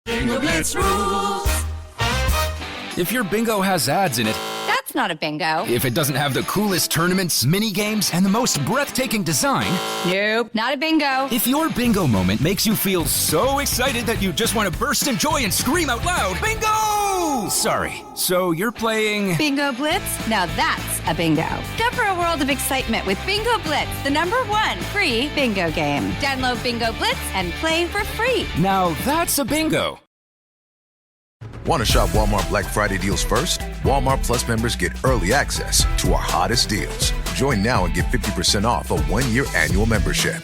Bingo Blitz rules. If your bingo has ads in it, That's not a bingo. if it doesn't have the coolest tournaments, mini games, and the most breathtaking design, Nope, not a bingo. if your bingo moment makes you feel so excited that you just want to burst in joy and scream out loud, bingo! Sorry, so you're playing... Bingo Blitz? Now that's a bingo. Go for a world of excitement with Bingo Blitz, the #1 free bingo game. Download Bingo Blitz and play for free. Now that's a bingo. Want to shop Walmart Black Friday deals first? Walmart Plus members get early access to our hottest deals. Join now and get 50% off a 1-year annual membership.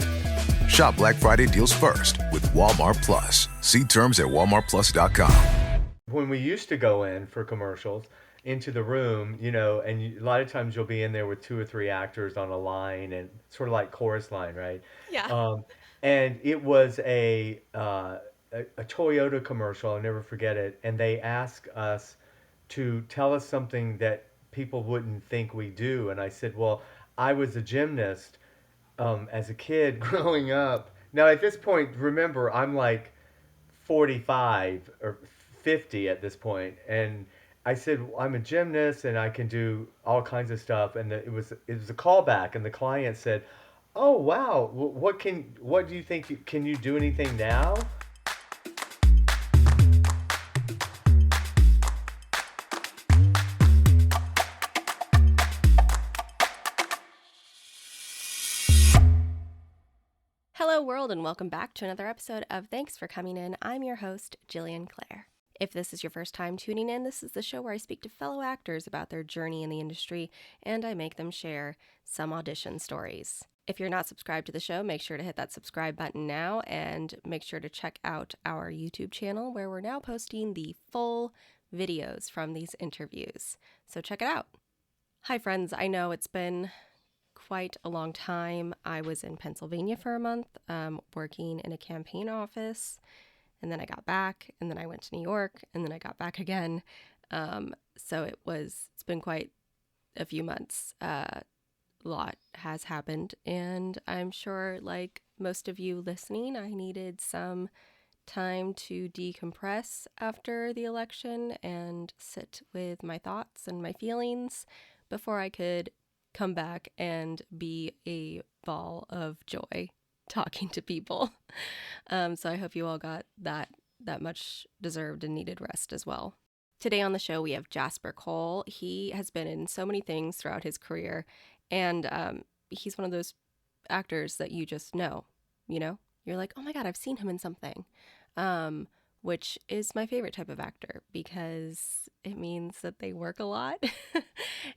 Shop Black Friday deals first with Walmart Plus. See terms at walmartplus.com. When we used to go in for commercials into the room, and a lot of times you'll be in there with 2 or 3 actors on a line and sort of like chorus line, right? Yeah. And it was a Toyota commercial. I'll never forget it. And they asked us to tell us something that people wouldn't think we do. And I said, well, I was a gymnast as a kid growing up. Now, at this point, remember, I'm like 45 or 50 at this point. And I said, I'm a gymnast and I can do all kinds of stuff. And it was a callback. And the client said, oh, wow, what do you think? Can you do anything now? Hello, world, and welcome back to another episode of Thanks for Coming In. I'm your host, Jillian Clare. If this is your first time tuning in, this is the show where I speak to fellow actors about their journey in the industry, and I make them share some audition stories. If you're not subscribed to the show, make sure to hit that subscribe button now, and make sure to check out our YouTube channel, where we're now posting the full videos from these interviews. So check it out. Hi, friends. I know it's been quite a long time. I was in Pennsylvania for a month, working in a campaign office, and then I got back, and then I went to New York, and then I got back again. So it's been quite a few months. A lot has happened, and I'm sure, like most of you listening, I needed some time to decompress after the election and sit with my thoughts and my feelings before I could come back and be a ball of joy talking to people. So I hope you all got that much deserved and needed rest as well. Today on the show, we have Jasper Cole. He has been in so many things throughout his career, and he's one of those actors that you just know, You're like, oh my God, I've seen him in something, which is my favorite type of actor because it means that they work a lot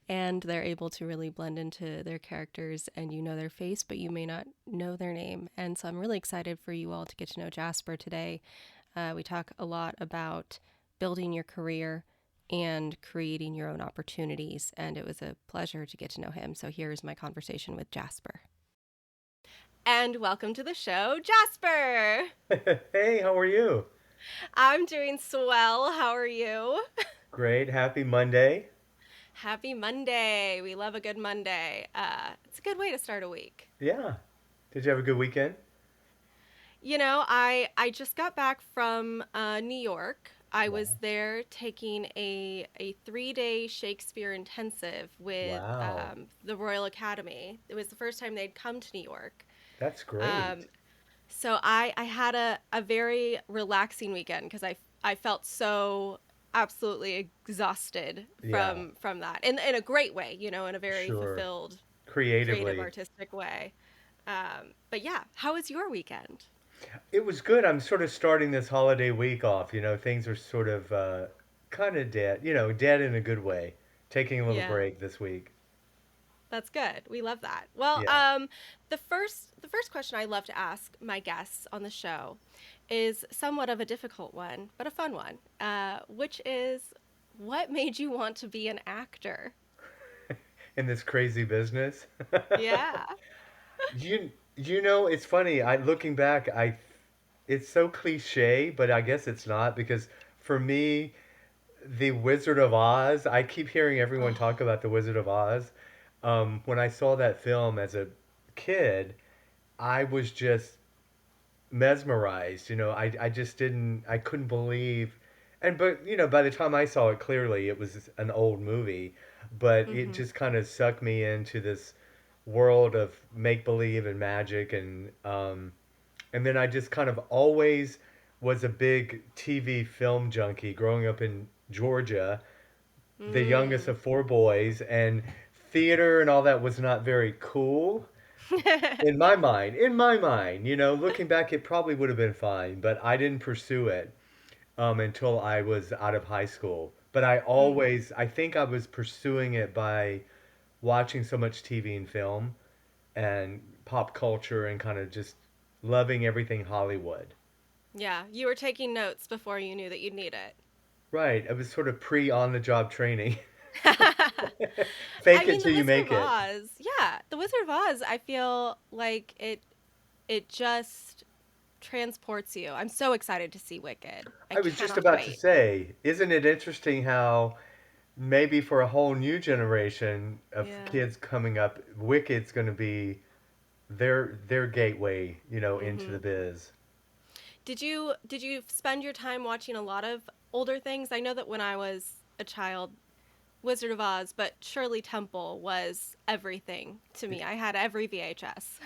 and they're able to really blend into their characters, and you know their face, but you may not know their name. And so I'm really excited for you all to get to know Jasper today. We talk a lot about building your career and creating your own opportunities, and it was a pleasure to get to know him. So here's my conversation with Jasper. And welcome to the show, Jasper. Hey, how are you? I'm doing swell. How are you? Great. Happy Monday. Happy Monday. We love a good Monday. It's a good way to start a week. Yeah. Did you have a good weekend? I just got back from New York. I was there taking a 3-day Shakespeare intensive with the Royal Academy. It was the first time they'd come to New York. That's great. So I had a very relaxing weekend because I felt so absolutely exhausted from that in a great way, in a very fulfilled, creative, artistic way. But yeah, how was your weekend? It was good. I'm sort of starting this holiday week off. Things are sort of kind of dead, dead in a good way. Taking a little break this week. That's good. We love that. Well, the first question I love to ask my guests on the show is somewhat of a difficult one, but a fun one, which is, what made you want to be an actor? In this crazy business? Yeah. It's funny. Looking back, it's so cliche, but I guess it's not, because for me, the Wizard of Oz, I keep hearing everyone talk about the Wizard of Oz. When I saw that film as a kid, I was just mesmerized. I just didn't, I couldn't believe, but by the time I saw it clearly, it was an old movie, but it Mm-hmm. just kind of sucked me into this world of make believe and magic, and then I just kind of always was a big TV film junkie growing up in Georgia, the youngest Mm. of four boys, and theater and all that was not very cool in my mind. In my mind, looking back, it probably would have been fine, but I didn't pursue it until I was out of high school. But Mm. I think I was pursuing it by watching so much TV and film and pop culture and kind of just loving everything Hollywood. Yeah, you were taking notes before you knew that you'd need it. Right. It was sort of pre on the job training. I Fake it mean, The till you Wizard make of it. Oz. Yeah, The Wizard of Oz. I feel like it just transports you. I'm so excited to see Wicked. I I was just cannot about to wait. say, isn't it interesting how maybe for a whole new generation of Yeah. kids coming up, Wicked's going to be their gateway, into the Mhm. biz. Did you spend your time watching a lot of older things? I know that when I was a child, Wizard of Oz, but Shirley Temple was everything to me. I had every VHS.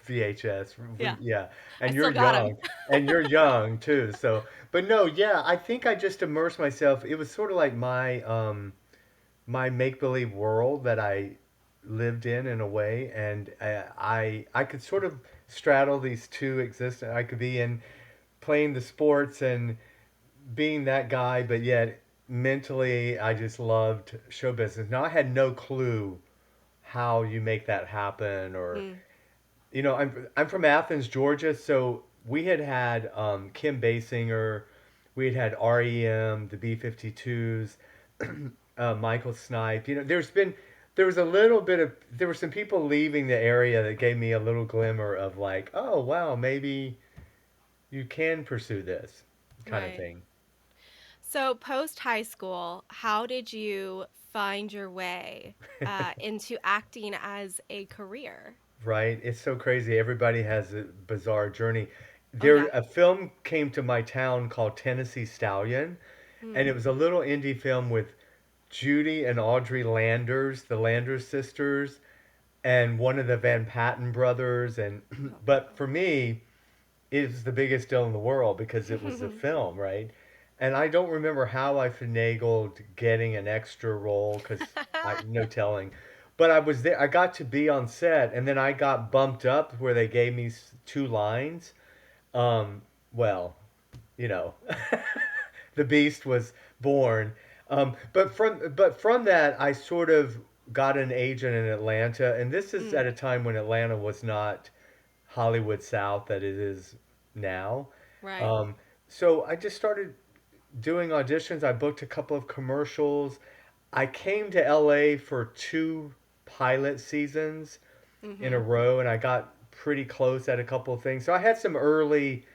VHS, Yeah. yeah, I and still got them. you're young too. So, but no, yeah, I think I just immersed myself. It was sort of like my make believe world that I lived in a way, and I could sort of straddle these two existence. I could be in playing the sports and being that guy, but yet mentally I just loved show business. Now I had no clue how you make that happen, or Mm. I'm from Athens, Georgia, so we had Kim Basinger, we had REM, the B-52s, Michael Snipe. There was a little bit of there were some people leaving the area that gave me a little glimmer of like, oh wow, maybe you can pursue this kind of Right. thing. So, post high school, how did you find your way into acting as a career? Right? It's so crazy. Everybody has a bizarre journey. Oh, yeah. A film came to my town called Tennessee Stallion, and Hmm. it was a little indie film with Judy and Audrey Landers, the Landers sisters, and one of the Van Patten brothers. And Oh, but for me, it was the biggest deal in the world because it was a wow. film, right? And I don't remember how I finagled getting an extra role because I no telling. But I was there. I got to be on set, and then I got bumped up where they gave me two lines. Um, well, you know, the beast was born. But from that, I sort of got an agent in Atlanta, and this is Mm, at a time when Atlanta was not Hollywood South that it is now. right. Um, so I just started doing auditions. I booked a couple of commercials. I came to LA for two pilot seasons in a Mm-hmm. row, and I got pretty close at a couple of things. So I had some early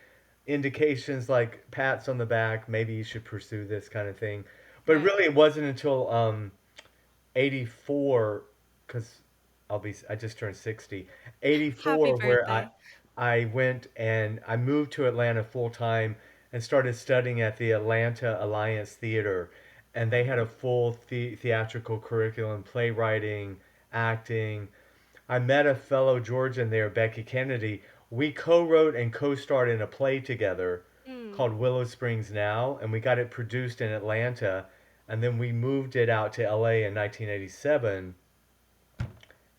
indications like pats on the back, maybe you should pursue this kind of thing. But Right. really, it wasn't until 84, because I just turned 60, Happy 84, where I birthday. I went and I moved to Atlanta full time and started studying at the Atlanta Alliance Theater, and they had a full theatrical curriculum, playwriting, acting. I met a fellow Georgian there, Becky Kennedy. We co-wrote and co-starred in a play together Mm. called Willow Springs Now, and we got it produced in Atlanta, and then we moved it out to LA in 1987,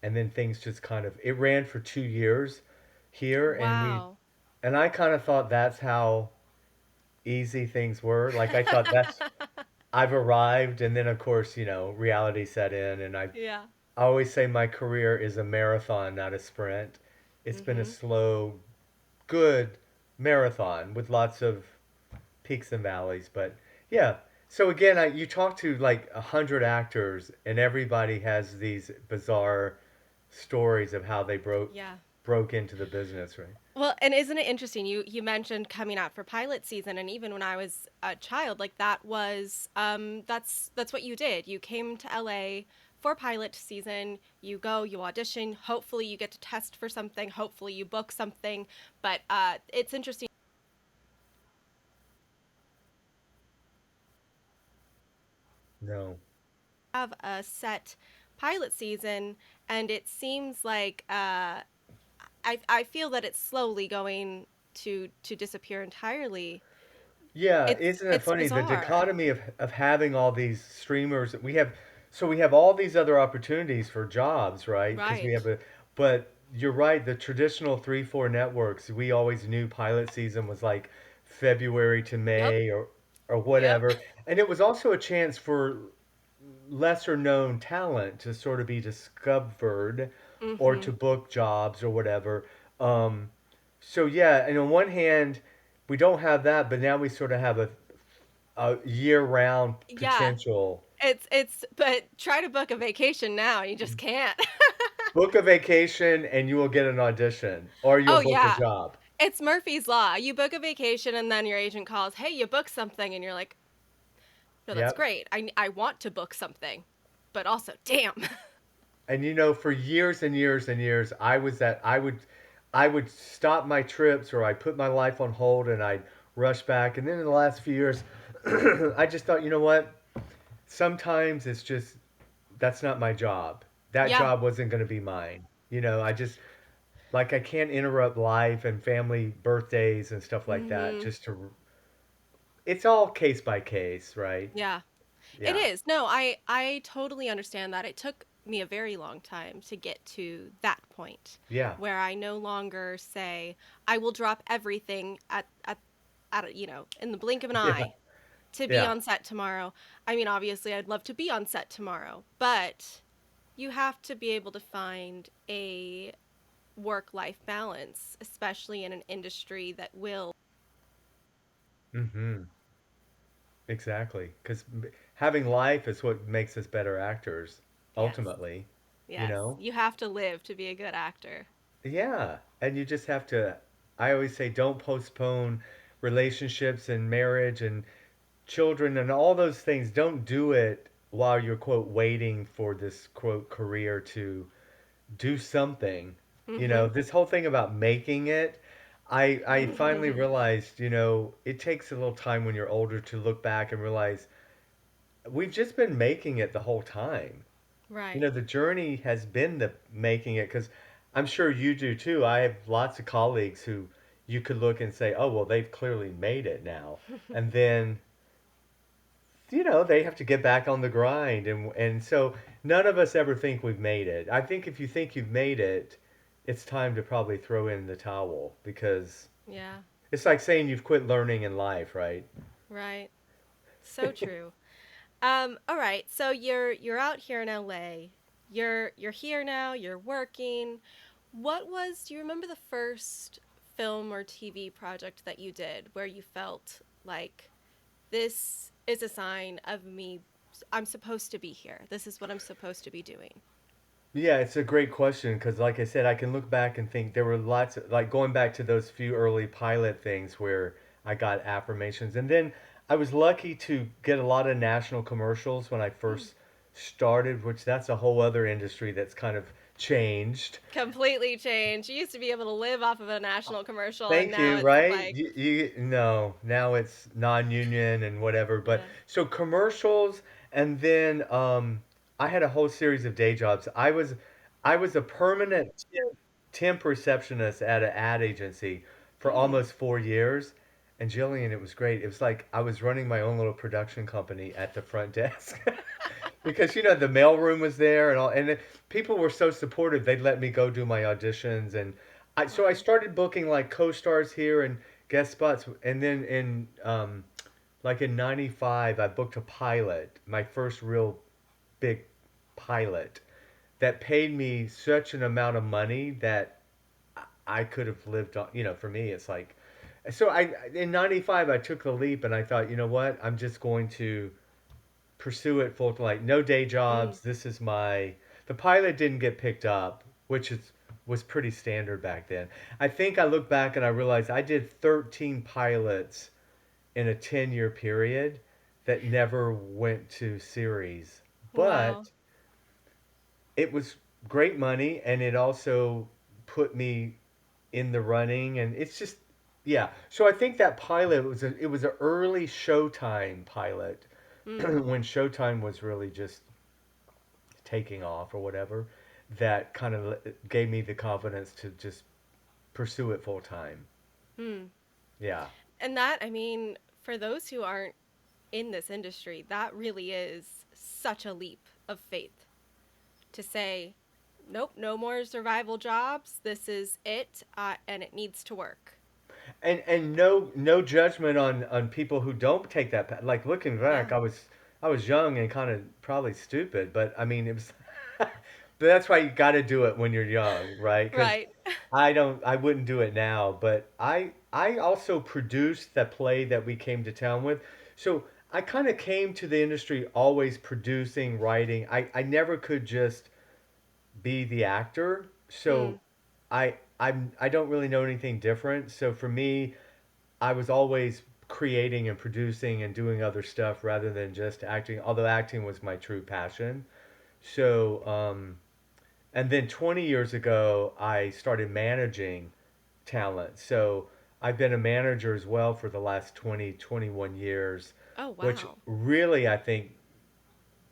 and then things just kind of it ran for 2 years here, Wow. and I kind of thought that's how easy things were. Like I thought that's I've arrived, and then of course reality set in, and Yeah. I always say my career is a marathon, not a sprint. It's been a Mm-hmm. slow, good marathon with lots of peaks and valleys. But yeah, so again, you talk to like 100 actors, and everybody has these bizarre stories of how they Yeah. broke into the business, right? Well, and isn't it interesting? You mentioned coming out for pilot season, and even when I was a child, like that was that's what you did. You came to LA for pilot season, you go, you audition, hopefully you get to test for something, hopefully you book something. But it's interesting. No. Have a set pilot season, and it seems like I feel that it's slowly going to disappear entirely. Yeah, It's isn't it it's funny the bizarre, dichotomy of having all these streamers? We have all these other opportunities for jobs, right? Because we have right? but you're right, the traditional 3, 4 networks, we always knew pilot season was like February to Yep, May or yep. whatever. And it was also a chance for lesser known talent to sort of be discovered or Mm-hmm. to book jobs or whatever. Um, so yeah, and on one hand, we don't have that, but now we sort of have a year-round Yeah, potential. but try to book a vacation now, you just can't. Book a vacation and you will get an audition, or you'll Oh book a yeah. job. It's Murphy's Law. You book a vacation and then your agent calls, "Hey, you booked something." And you're like, "No, that's Yep. great. I want to book something." But also, damn. And for years and years and years, I would stop my trips or I'd put my life on hold and I'd rush back. And then in the last few years, I just thought, you know what? Sometimes it's just that's not my job. That Yeah. job wasn't going to be mine. I just like I can't interrupt life and family birthdays and stuff like that Mhm. just to it's all case by case, right? Yeah. It Yeah. is. No, I totally understand that. It took me a very long time to get to that point Yeah. where I no longer say I will drop everything in the blink of an Yeah. eye to be Yeah. on set tomorrow. I mean, obviously I'd love to be on set tomorrow, but you have to be able to find a work-life balance, especially in an industry that will. Mhm. Exactly. Cuz having life is what makes us better actors Yes. ultimately, you Yes. know? You have to live to be a good actor. Yeah. And you just have to I always say don't postpone relationships and marriage and children and all those things. Don't do it while you're quote waiting for this quote career to do something. Mhm. This whole thing about making it, I finally realized, it takes a little time when you're older to look back and realize we've just been making it the whole time. Right. The journey has been the making it because I'm sure you do too. I have lots of colleagues who you could look and say, oh, well, they've clearly made it now. And then they have to get back on the grind and so none of us ever think we've made it. I think if you think you've made it, it's time to probably throw in the towel because Yeah. it's like saying you've quit learning in life, right? Right. So true. All right. So you're out here in LA. You're here now, you're working. Do you remember the first film or TV project that you did where you felt like this is a sign of me, I'm supposed to be here. This is what I'm supposed to be doing. Yeah, it's a great question because, like I said, I can look back and think there were lots of, like going back to those few early pilot things where I got affirmations. And then I was lucky to get a lot of national commercials when I Mm. first started, which that's a whole other industry that's kind of changed. Completely changed. You used to be able to live off of a national commercial, and Thank now you, it's right? like, No, now it's non-union and whatever. But yeah. so commercials, and then I had a whole series of day jobs. I was a permanent temp receptionist at an ad agency for Mm. almost 4 years. And Jillian, it was great. It was like I was running my own little production company at the front desk. Because the mailroom was there and all, and people were so supportive. They'd let me go do my auditions, and I Wow. started booking like co-stars here and guest spots, and then in '95, I booked a pilot, my first real big pilot that paid me such an amount of money that I could have lived on. For me, it's like so. I in '95, I took the leap, and I thought, you know what, I'm just going to pursue it full like no day Mm. jobs. This is my the pilot didn't get picked up, which was pretty standard back then. I think I look back and I realized I did 13 pilots in a 10-year period that never went to series. Wow. But it was great money, and it also put me in the running, and it's just yeah. So I think that pilot was it was an early Showtime pilot Mm. when Showtime was really just taking off or whatever. That kind of gave me the confidence to just pursue it full time. Mm. Yeah. And that, I mean, for those who aren't in this industry, that really is such a leap of faith to say, nope, no more survival jobs. This is it, and it needs to work. And no judgment on people who don't take that path. Like looking Yeah. back, I was young and kind of probably stupid, but I mean it was. But that's why you got to do it when you're young, right? Because Right. I wouldn't do it now. But I also produced the play that we came to town with, so I kind of came to the industry always producing, writing. I never could just be the actor. So Mm. I don't really know anything different. So for me, I was always creating and producing and doing other stuff rather than just acting, although acting was my true passion. So, and then 20 years ago, I started managing talent. So I've been a manager as well for the last 21 years, Oh, which wow. really, I think,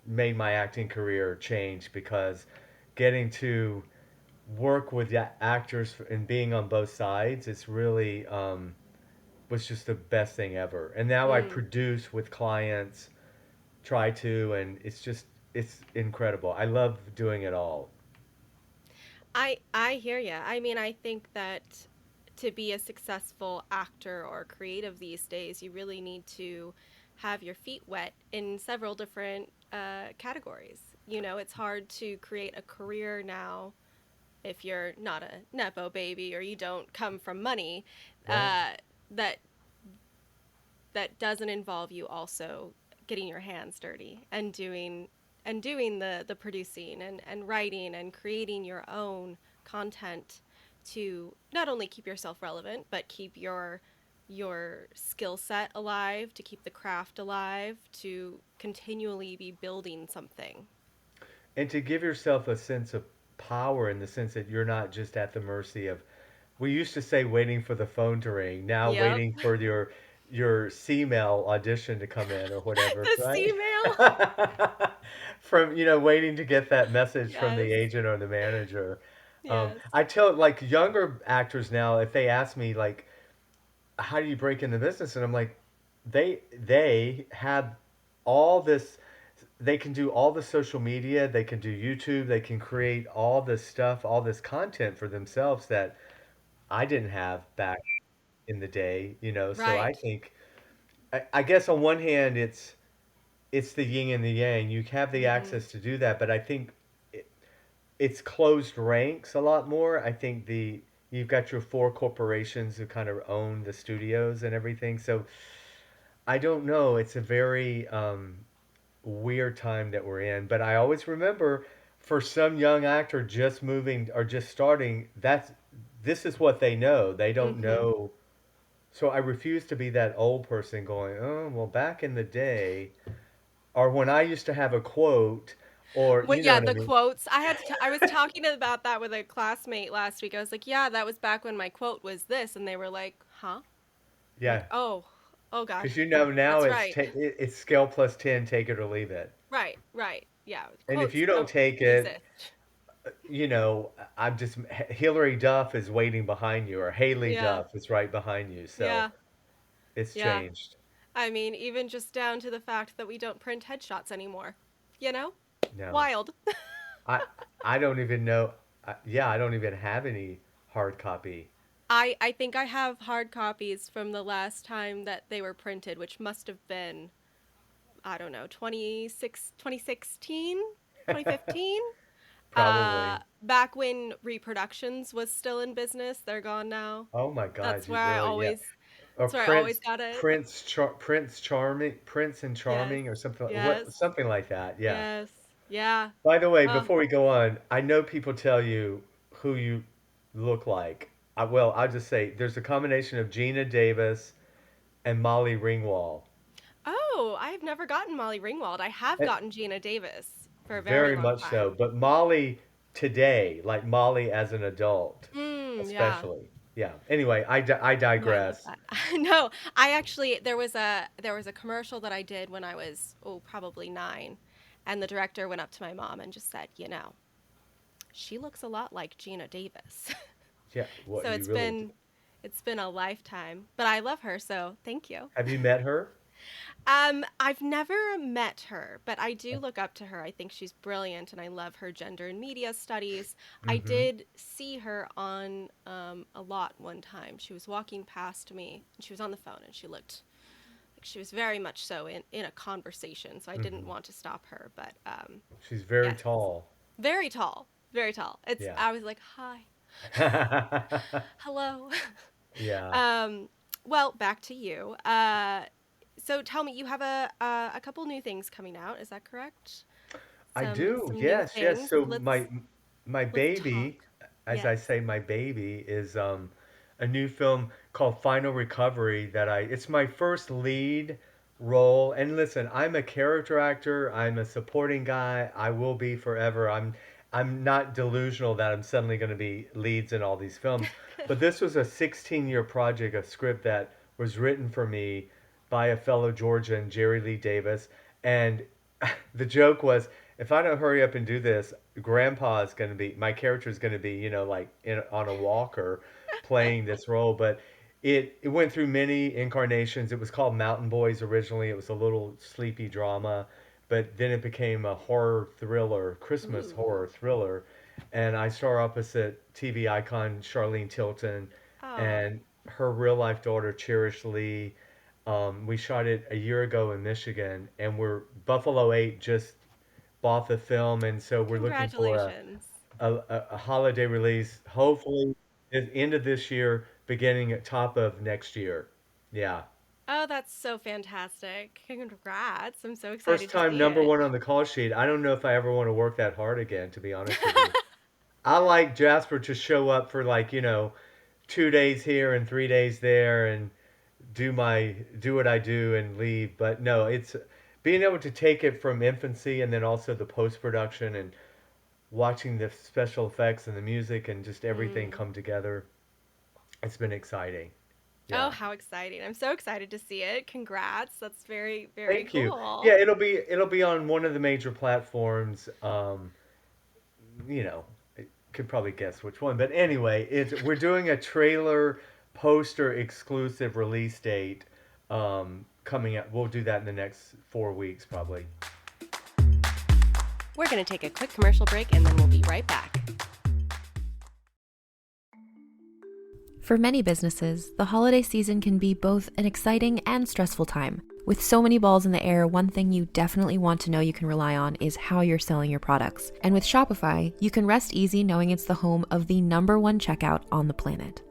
made my acting career change because getting to work with actors and being on both sides, it's really was just the best thing ever. And now I Mm. produce with clients, try to, and it's incredible. I love doing it all. I hear you. I mean, I think that to be a successful actor or creative these days, you really need to have your feet wet in several different categories. You know, it's hard to create a career now if you're not a nepo baby or you don't come from money, Right. that doesn't involve you also getting your hands dirty and doing the producing and writing and creating your own content to not only keep yourself relevant but keep your skill set alive, to keep the craft alive, to continually be building something. And to give yourself a sense of power in the sense that you're not just at the mercy of, we used to say waiting for the phone to ring, now Yep. waiting for your C-mail audition to come in or whatever, The right? C-mail. From, waiting to get that message from Yes. the agent or the manager. Yes. I tell like younger actors now, if they ask me like, how do you break in the business? And I'm like, they have all this, they can do all the social media, they can do YouTube, they can create all this stuff, all this content for themselves that I didn't have back in the day. So I Right. think I guess on one hand it's the yin and the yang. You have the Mhm. access to do that, but I think it, it's closed ranks a lot more. I think the you've got your four corporations who kind of own the studios and everything. So I don't know. It's a very weird time that we're in. But I always remember for some young actor just moving or just starting, this is what they know. They don't Mhm. know. So I refuse to be that old person going, oh, well, back in the day, or when I used to have a quote, or What, you know yeah, what I the mean? quotes. I was talking about that with a classmate last week. I was like, "Yeah, that was back when my quote was this." And they were like, "Huh?" I'm like, Yeah, "Oh. Oh because gosh. now That's right." it's scale plus 10, take it or leave it. Right, right. Yeah, And if quotes you don't don't take it, exist. you know, I'm just Hillary Duff is waiting behind you, or Haley Yeah. Duff is right behind you. So Yeah. it's Yeah. changed. I mean, even just down to the fact that we don't print headshots anymore. You know? No, Wild. I I don't even know. Yeah, I don't even have any hard copy. I think I have hard copies from the last time that they were printed, which must have been, I don't know, 2016, 2015. Probably. Back when reproductions was still in business. They're gone now. Oh my That's God, you where I really? Yeah. always Or that's where I always got it. Prince Charming, Prince and Yes. Charming, or something Yes. something like that. Yeah. Yes. Yeah. By the way, Oh. before we go on, I know people tell you who you look like. Well, I'll just say there's a combination of Gina Davis and Molly Ringwald. Oh, I've never gotten Molly Ringwald. I have And, gotten Gina Davis. for a very Very long much time. so. But Molly today, like Molly as an adult, Yeah. especially. Yeah. Anyway, I No, I love digress. that. No, I actually there was a commercial that I did when I was probably 9, and the director went up to my mom and just said, she looks a lot like Gina Davis. Yeah. What So you really it's been a lifetime, but I love her, so thank you. have you met her? I've never met her, but I do look up to her. I think she's brilliant, and I love her gender and media studies. I Mm-hmm. did see her on a lot one time. She was walking past me, and she was on the phone, and she looked like she was very much so in a conversation. So I didn't want to stop her, but She's very yes, tall. very tall, very tall. Yeah. I was like, hi, hello. Yeah. Well, back to you. So tell me, you have a couple new things coming out. Is that correct? I Some do. some new Yes, yes. things. So Let's my let's baby, talk. as I Yes. say, my baby is a new film called Final Recovery that it's my first lead role. And listen, I'm a character actor. I'm a supporting guy. I will be forever. I'm not delusional that I'm suddenly going to be leads in all these films. But this was a 16-year project, a script that was written for me by a fellow Georgian, Jerry Lee Davis. And the joke was, if I don't hurry up and do this, Grandpa is going to be, my character is going to be, like on a walker playing this role. But it went through many incarnations. It was called Mountain Boys originally. It was a little sleepy drama, but then it became a horror thriller, Christmas Ooh. horror thriller. And I star opposite TV icon Charlene Tilton Oh, and her real life daughter, Cherish Lee. We shot it a year ago in Michigan, and we're Buffalo 8 just bought the film, and so we're looking for congratulations. a holiday release, hopefully at the end of this year, beginning at top of next year. Yeah. Oh, that's so fantastic. Congrats. I'm so First excited to time see number it. one on the call sheet. I don't know if I ever want to work that hard again, to be honest with you. I like Jasper to show up for like, 2 days here and 3 days there and do what I do and leave. But no, it's being able to take it from infancy and then also the post production and watching the special effects and the music and just everything Mm. come together. It's been exciting. Oh, Yeah. how exciting. I'm so excited to see it. Congrats. That's very, very Thank you. Yeah, cool. it'll be on one of the major platforms. You know, could probably guess which one. But anyway, we're doing a trailer poster exclusive release date coming up. We'll do that in the next 4 weeks probably. We're going to take a quick commercial break and then we'll be right back. For many businesses, the holiday season can be both an exciting and stressful time. With so many balls in the air, one thing you definitely want to know you can rely on is how you're selling your products. And with Shopify, you can rest easy knowing it's the home of the #1 checkout on the planet.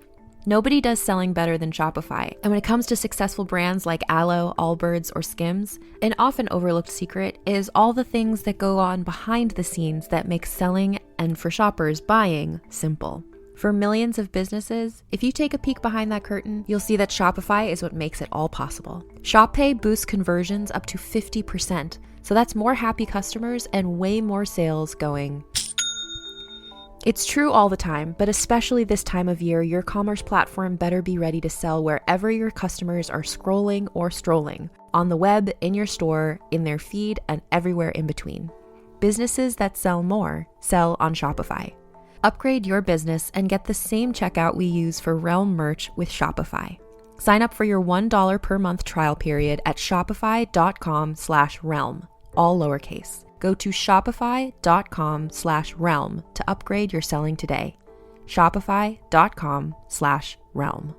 Nobody does selling better than Shopify, and when it comes to successful brands like Aloe, Allbirds, or Skims, an often overlooked secret is all the things that go on behind the scenes that make selling, and for shoppers, buying, simple. For millions of businesses, if you take a peek behind that curtain, you'll see that Shopify is what makes it all possible. Shop Pay boosts conversions up to 50%, so that's more happy customers and way more sales going. It's true all the time, but especially this time of year, your commerce platform better be ready to sell wherever your customers are scrolling or strolling, on the web, in your store, in their feed, and everywhere in between. Businesses that sell more sell on Shopify. Upgrade your business and get the same checkout we use for Realm merch with Shopify. Sign up for your $1 per month trial period at shopify.com/realm, all lowercase. Go to shopify.com/realm to upgrade your selling today. Shopify.com/realm.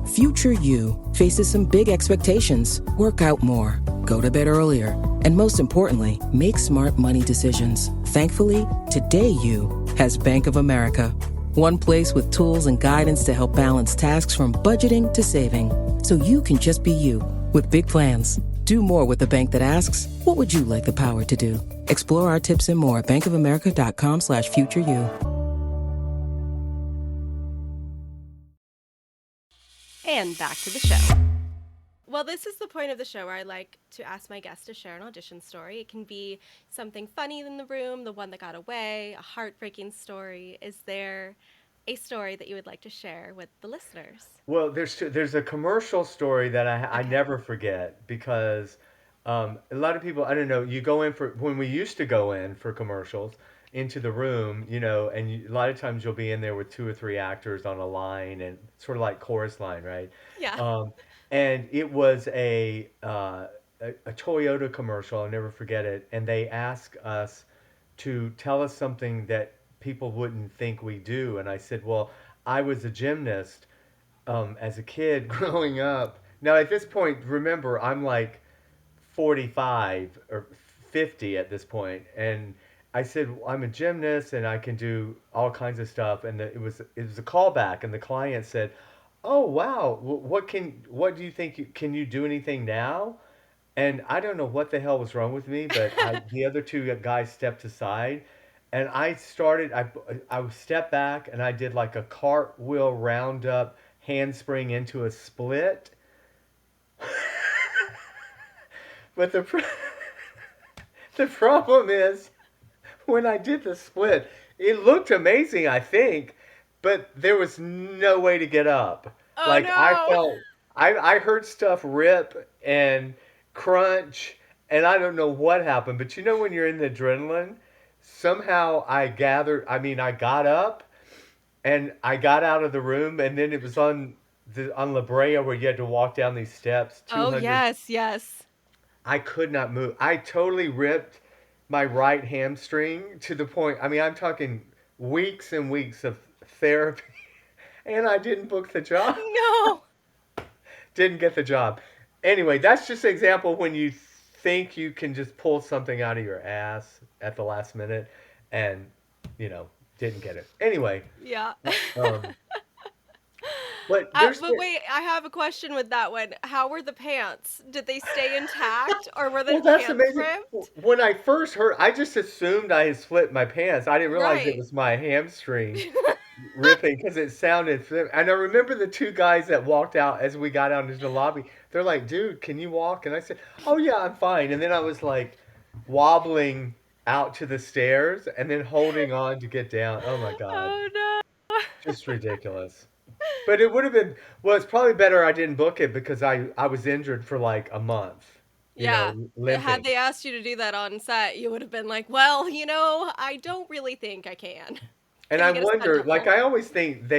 Future you faces some big expectations. Work out more, go to bed earlier, and most importantly, make smart money decisions. Thankfully, today you has Bank of America. One place with tools and guidance to help balance tasks from budgeting to saving. So you can just be you with big plans. Do more with a bank that asks, what would you like the power to do? Explore our tips and more at bankofamerica.com/futureyou. And back to the show. Well, this is the point of the show where I like to ask my guests to share an audition story. It can be something funny in the room, the one that got away, a heartbreaking story. Is there a story that you would like to share with the listeners? Well, there's a commercial story that I Okay. never forget because a lot of people, I don't know, you go in for when we used to go in for commercials into the room, and a lot of times you'll be in there with two or three actors on a line and sort of like chorus line, right? Yeah. Um, and it was a Toyota commercial. I'll never forget it. And they asked us to tell us something that people wouldn't think we do. And I said, well, I was a gymnast as a kid growing up. Now, at this point, remember, I'm like 45 or 50 at this point, and I said I'm a gymnast and I can do all kinds of stuff. And it was a callback, and the client said, "Oh wow, what do you think? Can you do anything now?" And I don't know what the hell was wrong with me, but the other two guys stepped aside, and I stepped back and I did like a cartwheel roundup handspring into a split. But the problem is when I did the split, it looked amazing, I think, but there was no way to get up. Oh Like I no. felt, I heard stuff rip and crunch, and I don't know what happened. But when you're in the adrenaline, somehow I got up and I got out of the room, and then it was on La Brea where you had to walk down these steps, Oh 200. yes, yes. I could not move. I totally ripped my right hamstring to the point. I mean, I'm talking weeks and weeks of therapy, and I didn't book the job. No. Didn't get the job. Anyway, that's just an example when you think you can just pull something out of your ass at the last minute and, didn't get it. Anyway, Yeah. um, but there's But wait, I have a question with that one. How were the pants? Did they stay intact or were the well, that's pants amazing. ripped? When I first heard, I just assumed I had split my pants. I didn't realize it Right. was my hamstring ripping because it sounded. And I remember the two guys that walked out as we got out into the lobby. They're like, "Dude, can you walk?" And I said, "Oh yeah, I'm fine." And then I was like wobbling out to the stairs and then holding on to get down. Oh my God, Oh no. just ridiculous. But it would have been, well, it's probably better I didn't book it because I was injured for like a month, Yeah. Had limping. they asked you to do that on set, you would have been like, well, I don't really think I can. And Can I you get a stunt wonder, like double? I always think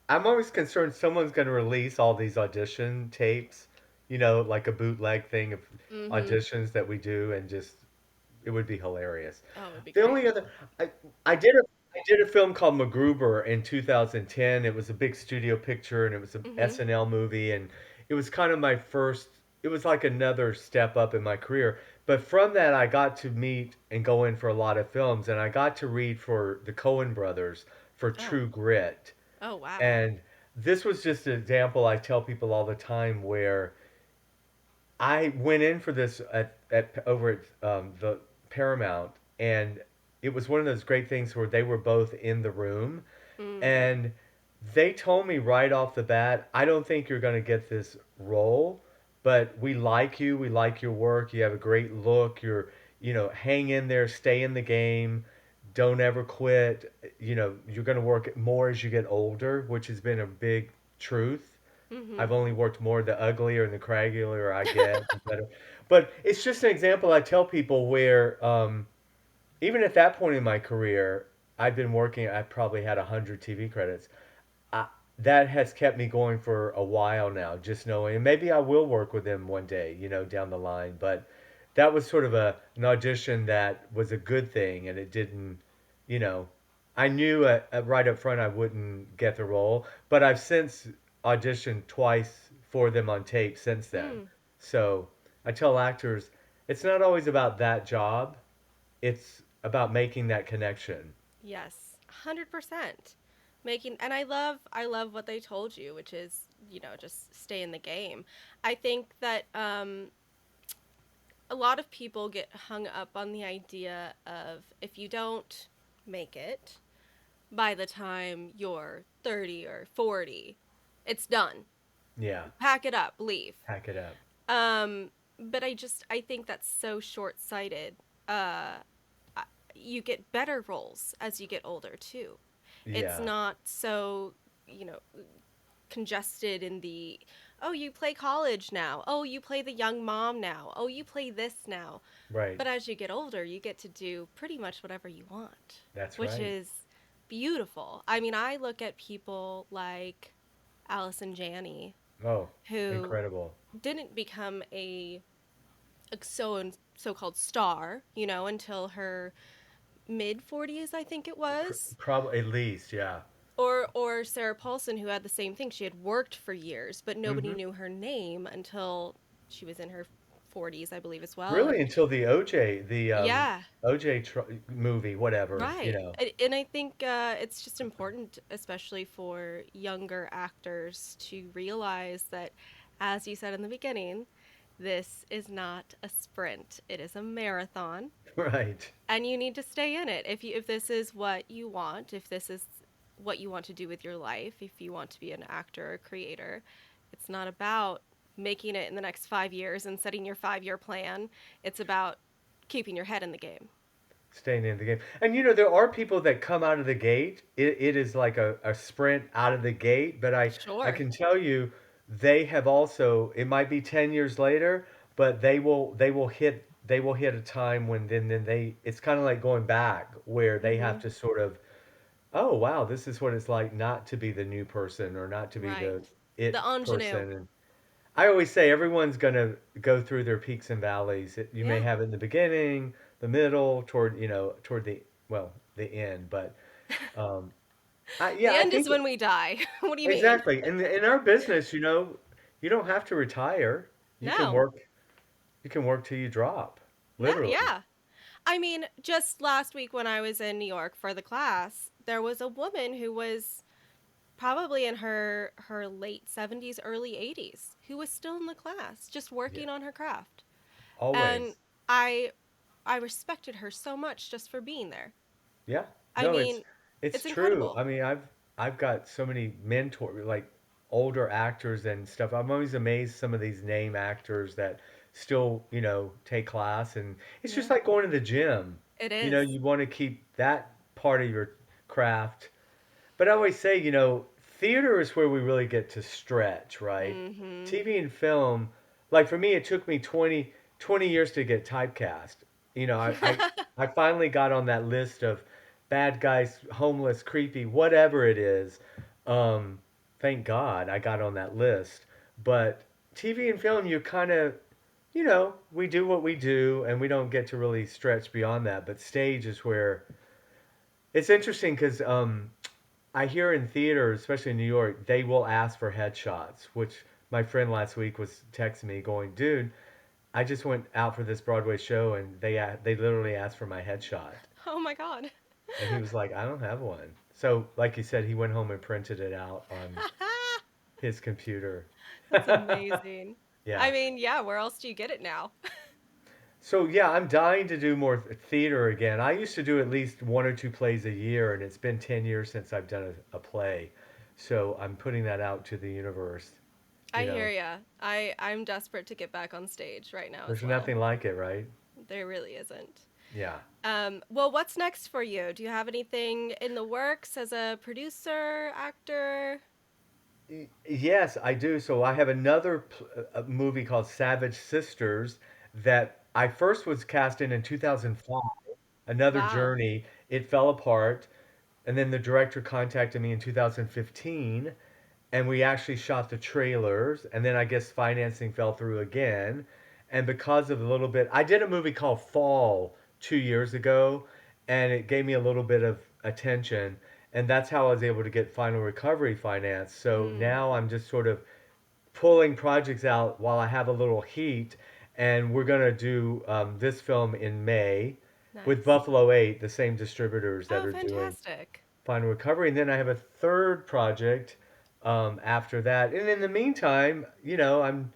I'm always concerned someone's going to release all these audition tapes, like a bootleg thing of Mm-hmm. auditions that we do, and just it would be hilarious. Oh, it would be The great. only other I, I did a film called MacGruber in 2010. It was a big studio picture, and it was a Mm-hmm. SNL movie, and it was kind of my first. It was like another step up in my career. But from that, I got to meet and go in for a lot of films, and I got to read for the Coen brothers for Oh. True Grit. Oh, wow. And this was just an example I tell people all the time where I went in for this over at the Paramount, and it was one of those great things where they were both in the room, Mm. and they told me right off the bat, I don't think you're going to get this role, but we like you. We like your work. You have a great look. Hang in there, stay in the game. Don't ever quit. You're going to work more as you get older, which has been a big truth. Mm-hmm. I've only worked more the uglier and the craggier I get, the better. But it's just an example I tell people where even at that point in my career, I've been working. I probably had 100 TV credits. I, that has kept me going for a while now, just knowing. And maybe I will work with them one day, down the line. But that was sort of an audition that was a good thing, and it didn't, you know. I knew right up front I wouldn't get the role, but I've since auditioned twice for them on tape since then. Mm. So I tell actors, it's not always about that job. It's about making that connection. Yes, 100%. And I love what they told you, which is, just stay in the game. I think that a lot of people get hung up on the idea of if you don't make it by the time you're 30 or 40, It's done. Yeah. Pack it up, leave. Pack it up. But I think that's so short-sighted. Uh, you get better roles as you get older too. It's Yeah. not so, you know, congested in the, oh, you play college now. Oh, you play the young mom now. Oh, you play this now. Right. But as you get older, you get to do pretty much whatever you want, That's which right. is beautiful. I mean, I look at people like Allison Janney, Oh, who incredible. didn't become a so-called star, until her mid 40s, I think it was. Probably at least, yeah. Or Sarah Paulson, who had the same thing. She had worked for years, but nobody Hmm. knew her name until she was in her 40s, I believe, as well. Really, And until the OJ, the yeah, movie, whatever, right. And I think it's just important, especially for younger actors, to realize that, as you said in the beginning, this is not a sprint. It is a marathon, Right. and you need to stay in it. If this is what you want, if this is what you want to do with your life, if you want to be an actor or creator, it's not about making it in the next 5 years and setting your 5-year plan. It's about keeping your head in the game. Staying in the game. And there are people that come out of the gate. It is like a sprint out of the gate, but I Sure. can tell you they have also, it might be 10 years later, but they will hit a time when then they it's kind of like going back where they have Hmm. to sort of, oh wow, this is what it's like not to be the new person or not to be Right. the The it ingenue. person. And I always say everyone's gonna go through their peaks and valleys. You may Yeah. have it in the beginning, the middle, toward the end. But um, The I end is think when we die. What do you mean? exactly. In our business, you don't have to retire. You can No. work. You can work till you drop, No, literally. yeah. I mean, just last week when I was in New York for the class, there was a woman who was probably in her late 70s, early 80s, who was still in the class, just Yeah, working on her craft. And always. I I respected her so much just for being there. Yeah. I No, it's mean, it's it's true. incredible. I mean, I've got so many like older actors and stuff. I'm always amazed some of these name actors that still, take class, and it's just Yeah, like going to the gym. it is. You want to keep that part of your craft. But I always say, theater is where we really get to stretch, right? Mm-hmm. TV and film, like for me, it took me 20 years to get typecast. I finally got on that list of bad guys, homeless, creepy, whatever it is. Um, thank God I got on that list. But TV and film, you kind of, we do what we do and we don't get to really stretch beyond that. But stage is where it's interesting because I hear in theater, especially in New York, they will ask for headshots, which my friend last week was texting me going, dude, I just went out for this Broadway show and they literally asked for my headshot. Oh my God. And he was like, I don't have one. So, like you said, he went home and printed it out on his computer. That's amazing. I Yeah. mean, yeah, where else do you get it now? So, yeah, I'm dying to do more theater again. I used to do at least one or two plays a year, and it's been 10 years since I've done a play. So, I'm putting that out to the universe. You I hear know, ya. I'm desperate to get back on stage right now as there's well. nothing like it, right? There really isn't. Yeah. Well, what's next for you? Do you have anything in the works as a producer, actor? Yes, I do. So I have another a movie called Savage Sisters that I first was cast in 2005. Another Wow. Journey. It fell apart, and then the director contacted me in 2015, and we actually shot the trailers, and then I guess financing fell through again, and because of a little bit, I did a movie called Fall 2 years ago, and it gave me a little bit of attention, and that's how I was able to get Final Recovery finance. So Mm, now I'm just sort of pulling projects out while I have a little heat, and we're gonna do this film in May with nice. Buffalo 8, the same distributors that Oh, are doing fantastic. Final Recovery, and then I have a third project after that. And in the meantime, I'm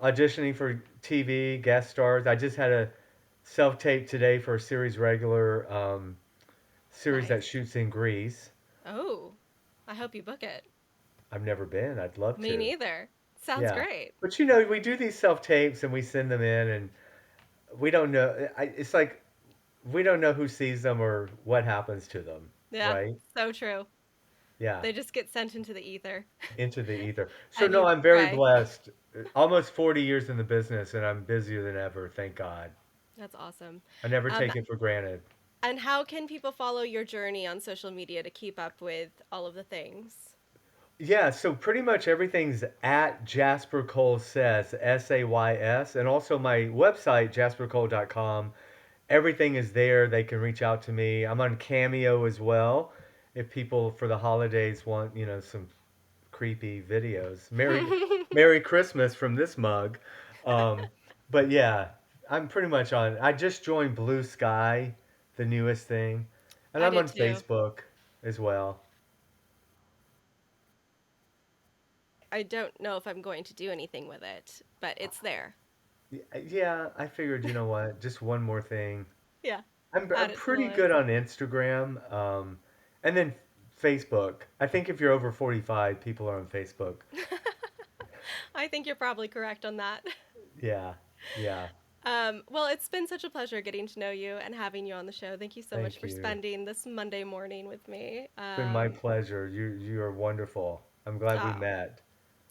auditioning for TV guest stars. I just had a self tape today for a series regular series that Nice. shoots in Greece. Oh, I hope you book it. I've never been. I'd love to. Me neither. Sounds great. But we do these self-tapes and we send them in, and we don't know. It's like we don't know who sees them or what happens to them. Yeah, right? so true. Yeah, They just get sent into the ether. into the ether. So And no, you I'm very pray. blessed. Almost 40 years in the business, and I'm busier than ever. Thank God. That's awesome. I never Um, take it for granted. and how can people follow your journey on social media to keep up with all of the things? Yeah, so pretty much everything's at Jasper Cole Says, SAYS, and also my website, jaspercole.com. Everything is there. They can reach out to me. I'm on Cameo as well. If people for the holidays want, some creepy videos. Merry Christmas from this mug. Um, but yeah, I'm pretty much on. I just joined Blue Sky, the newest thing, and I I'm did on too. Facebook as well. I don't know if I'm going to do anything with it, but it's there. Yeah, I figured, you know what, just one more thing. Yeah. I'm Add it to the pretty list. good on Instagram, and then Facebook. I think if you're over 45, people are on Facebook. I think you're probably correct on that. Yeah, yeah. Well, it's been such a pleasure getting to know you and having you on the show. Thank you so much Thank for you. spending this Monday morning with me. It's been my pleasure. You are wonderful. I'm glad we Oh. met.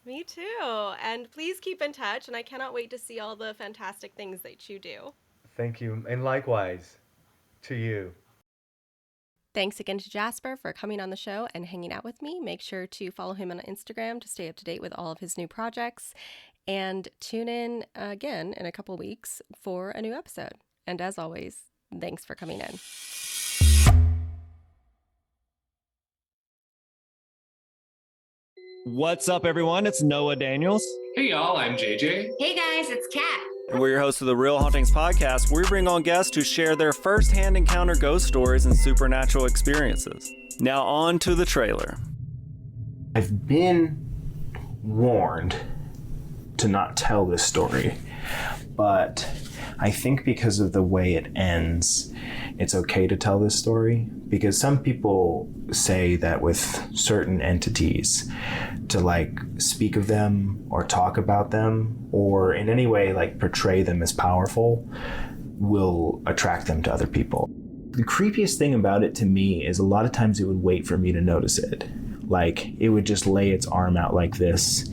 Me too. And please keep in touch, and I cannot wait to see all the fantastic things that you do. Thank you, and likewise to you. Thanks again to Jasper for coming on the show and hanging out with me. Make sure to follow him on Instagram to stay up to date with all of his new projects. And tune in again in a couple weeks for a new episode. And as always, thanks for coming in. What's up, everyone? It's Noah Daniels. Hey y'all, I'm JJ. Hey guys, it's Kat. And we're your hosts of the Real Hauntings podcast, where we bring on guests to share their first-hand encounter ghost stories and supernatural experiences. Now on to the trailer. I've been warned to not tell this story, but I think because of the way it ends, it's okay to tell this story, because some people say that with certain entities, to speak of them or talk about them or in any way portray them as powerful will attract them to other people. The creepiest thing about it to me is a lot of times it would wait for me to notice it. It would just lay its arm out like this,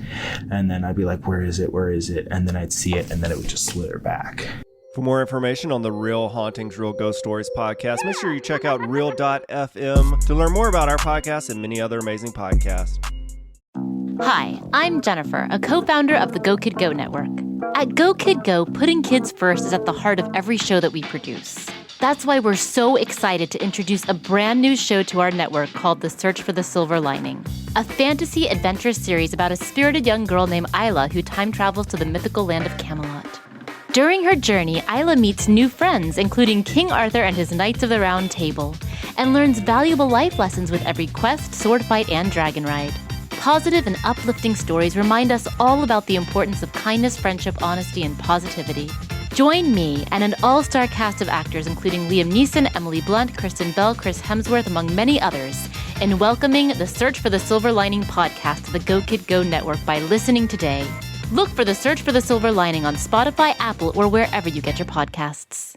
and then I'd be like, where is it? Where is it? And then I'd see it, and then it would just slither back. For more information on the Real Hauntings, Real Ghost Stories podcast, make sure you check out Real.fm to learn more about our podcast and many other amazing podcasts. Hi, I'm Jennifer, a co-founder of the Go Kid Go Network. At Go Kid Go, putting kids first is at the heart of every show that we produce. That's why we're so excited to introduce a brand new show to our network called The Search for the Silver Lining, a fantasy adventure series about a spirited young girl named Isla who time travels to the mythical land of Camelot. During her journey, Isla meets new friends, including King Arthur and his Knights of the Round Table, and learns valuable life lessons with every quest, sword fight, and dragon ride. Positive and uplifting stories remind us all about the importance of kindness, friendship, honesty, and positivity. Join me and an all-star cast of actors, including Liam Neeson, Emily Blunt, Kristen Bell, Chris Hemsworth, among many others, in welcoming the Search for the Silver Lining podcast to the Go Kid Go Network by listening today. Look for the Search for the Silver Lining on Spotify, Apple, or wherever you get your podcasts.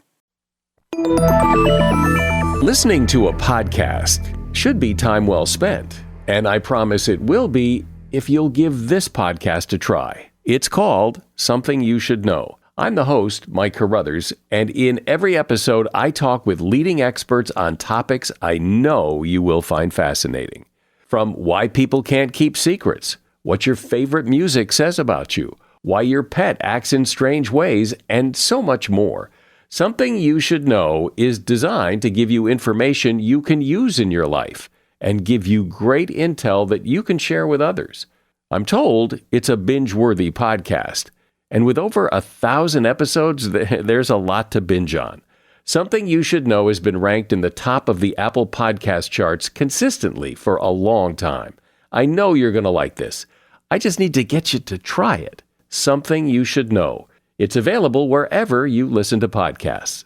Listening to a podcast should be time well spent, and I promise it will be if you'll give this podcast a try. It's called Something You Should Know. I'm the host, Mike Carruthers, and in every episode, I talk with leading experts on topics I know you will find fascinating. From why people can't keep secrets, what your favorite music says about you, why your pet acts in strange ways, and so much more. Something You Should Know is designed to give you information you can use in your life and give you great intel that you can share with others. I'm told it's a binge-worthy podcast. And with over 1,000 episodes, there's a lot to binge on. Something You Should Know has been ranked in the top of the Apple podcast charts consistently for a long time. I know you're going to like this. I just need to get you to try it. Something You Should Know. It's available wherever you listen to podcasts.